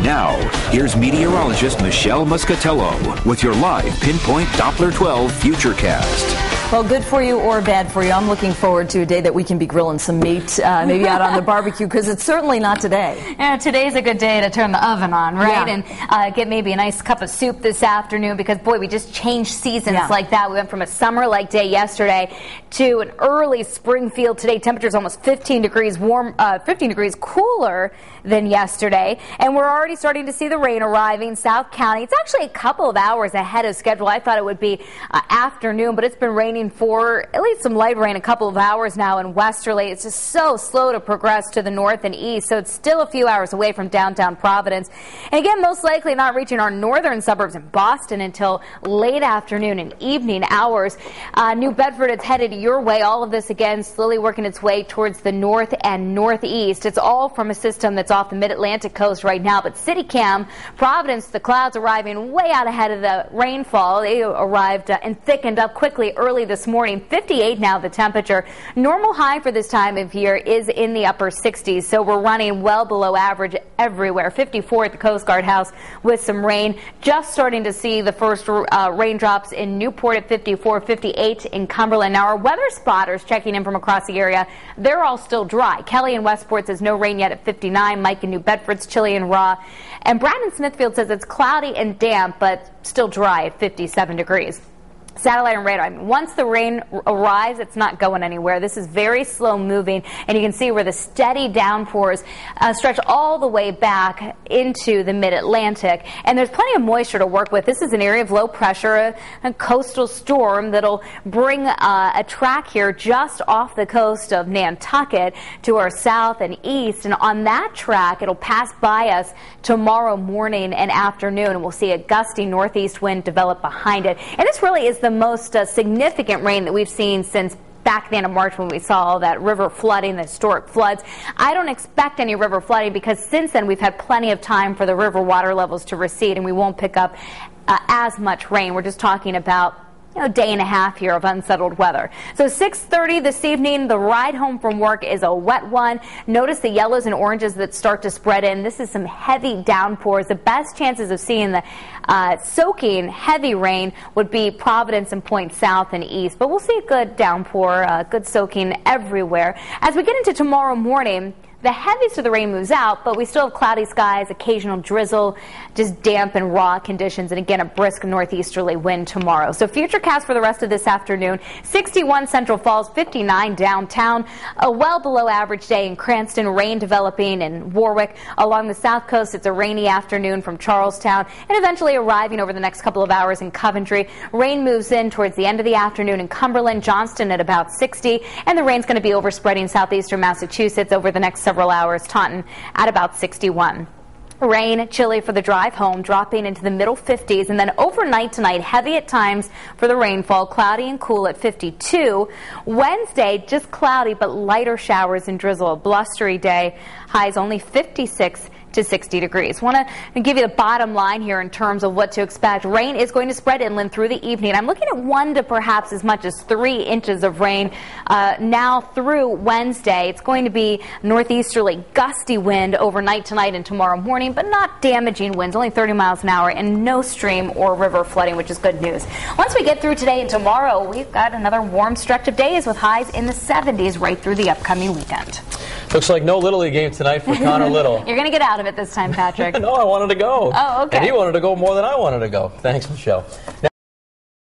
Now, here's meteorologist Michelle Muscatello with your live Pinpoint Doppler 12 Futurecast. Well, good for you or bad for you. I'm looking forward to a day that we can be grilling some meat, maybe out on the barbecue, because it's certainly not today. Yeah, today's a good day to turn the oven on, right? Yeah. And get maybe a nice cup of soup this afternoon, because, boy, we just changed seasons like that. We went from a summer-like day yesterday to an early spring feel today. Temperature's almost 15 degrees cooler than yesterday. And we're already starting to see the rain arriving. South County, it's actually a couple of hours ahead of schedule. I thought it would be afternoon, but it's been raining for at least some light rain a couple of hours now in Westerly. It's just so slow to progress to the north and east, so it's still a few hours away from downtown Providence. And again, most likely not reaching our northern suburbs in Boston until late afternoon and evening hours. New Bedford, it's headed your way. All of this, again, slowly working its way towards the north and northeast. It's all from a system that's off the mid-Atlantic coast right now, but CityCam, Providence, the clouds arriving way out ahead of the rainfall. They arrived and thickened up quickly early this morning. 58 now the temperature. Normal high for this time of year is in the upper 60s, so we're running well below average everywhere. 54 at the Coast Guard House with some rain. Just starting to see the first raindrops in Newport at 54, 58 in Cumberland. Now our weather spotters checking in from across the area, they're all still dry. Kelly in Westport says no rain yet at 59. Mike in New Bedford's chilly and raw. And Brandon Smithfield says it's cloudy and damp, but still dry at 57 degrees. Satellite and radar. I mean, once the rain arrives, it's not going anywhere. This is very slow moving, and you can see where the steady downpours stretch all the way back into the mid-Atlantic. And there's plenty of moisture to work with. This is an area of low pressure, a coastal storm that'll bring a track here just off the coast of Nantucket to our south and east. And on that track, it'll pass by us tomorrow morning and afternoon, and we'll see a gusty northeast wind develop behind it. And this really is the most significant rain that we've seen since back at the end of March when we saw all that river flooding, the historic floods. I don't expect any river flooding because since then we've had plenty of time for the river water levels to recede, and we won't pick up as much rain. We're just talking about a day and a half here of unsettled weather. So 6:30 this evening, the ride home from work is a wet one. Notice the yellows and oranges that start to spread in. This is some heavy downpours. The best chances of seeing the soaking heavy rain would be Providence and Point South and east. But we'll see a good downpour, good soaking everywhere. As we get into tomorrow morning, the heaviest of the rain moves out, but we still have cloudy skies, occasional drizzle, just damp and raw conditions, and again a brisk northeasterly wind tomorrow. So Futurecast for the rest of this afternoon, 61 Central Falls, 59 downtown, a well below average day in Cranston, rain developing in Warwick. Along the south coast, it's a rainy afternoon from Charlestown, and eventually arriving over the next couple of hours in Coventry. Rain moves in towards the end of the afternoon in Cumberland, Johnston at about 60, and the rain's going to be overspreading southeastern Massachusetts over the next several hours. Taunton at about 61. Rain, chilly for the drive home, dropping into the middle 50s, and then overnight tonight, heavy at times for the rainfall, cloudy and cool at 52. Wednesday, just cloudy but lighter showers and drizzle, a blustery day, highs only 56 to 60 degrees. Want to give you the bottom line here in terms of what to expect. Rain is going to spread inland through the evening. I'm looking at 1 to perhaps as much as 3 inches of rain now through Wednesday. It's going to be northeasterly gusty wind overnight tonight and tomorrow morning, but not damaging winds, only 30 miles an hour, and no stream or river flooding, which is good news. Once we get through today and tomorrow, we've got another warm stretch of days with highs in the 70s right through the upcoming weekend. Looks like no Little League game tonight for Connor Little. You're going to get out of it this time, Patrick. No, I wanted to go. Oh, okay. And he wanted to go more than I wanted to go. Thanks, Michelle.